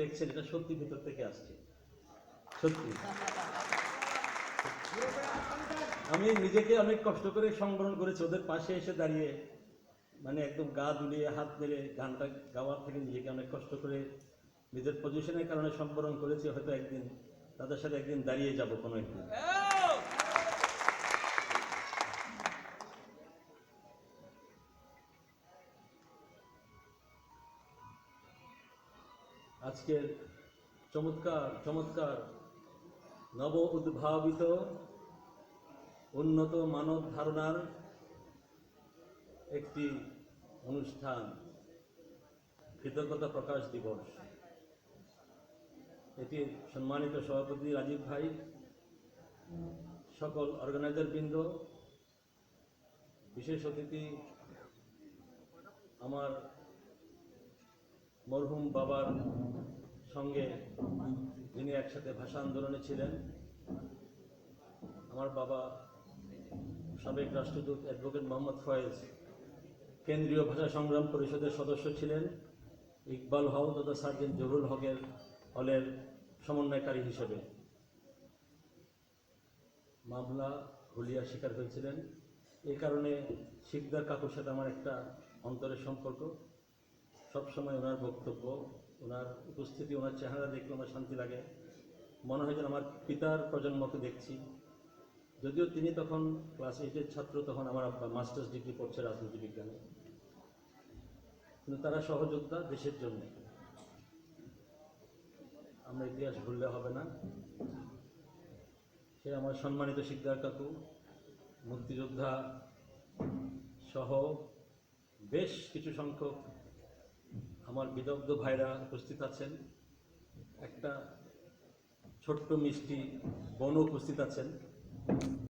দেখছেন এটা সত্যি ভিতর থেকে আসছে, সত্যি। আমি নিজেকে অনেক কষ্ট করে সংবরণ করেছি ওদের পাশে এসে দাঁড়িয়ে, মানে একদম গা দুলিয়ে হাত মেরে গানটা গাওয়ার থেকে নিজেকে অনেক কষ্ট করে নিজের পজিশনের কারণে সংবরণ করেছি। হয়তো একদিন তাদের সাথে একদিন দাঁড়িয়ে যাব কোনো একদিন। আজকের চমৎকার চমৎকার নব উদ্ভাবিত উন্নত মানব ধারণার একটি অনুষ্ঠান, কৃতজ্ঞতা প্রকাশ দিবস। এটি সম্মানিত সভাপতি রাজীব ভাই, সকল অর্গানাইজার বৃন্দ, বিশেষ অতিথি আমার মরহুম বাবার সঙ্গে যিনি একসাথে ভাষা আন্দোলনে ছিলেন, আমার বাবা সাবেক রাষ্ট্রদূত অ্যাডভোকেট মোহাম্মদ ফয়েজ কেন্দ্রীয় ভাষা সংগ্রাম পরিষদের সদস্য ছিলেন, ইকবাল হল তথা সার্জেন্ট জহুরুল হলের সমন্বয়কারী হিসেবে মামলা হুলিয়া শিকার হয়েছিলেন। এই কারণে শিকদার কাকুর সাথে আমার একটা অন্তরের সম্পর্ক। সবসময় ওনার বক্তব্য, ওনার উপস্থিতি, ওনার চেহারা দেখলে আমার শান্তি লাগে, মনে হয় যেন আমার পিতার প্রজন্মকে দেখছি। যদিও তিনি তখন ক্লাস 8-এর ছাত্র, তখন আমার আব্বা মাস্টার্স ডিগ্রি পড়ছে রাজনীতি বিজ্ঞানে, কিন্তু তারা সহযোদ্ধা দেশের জন্য। আমরা ইতিহাস ভুললে হবে না। সে আমার সম্মানিত শিকদার কাকু, মুক্তিযোদ্ধা সহ বেশ কিছু সংখ্যক আমার বিদগ্ধ ভাইরা উপস্থিত আছেন। একটা ছোট্ট মিষ্টি বোনও উপস্থিত আছেন।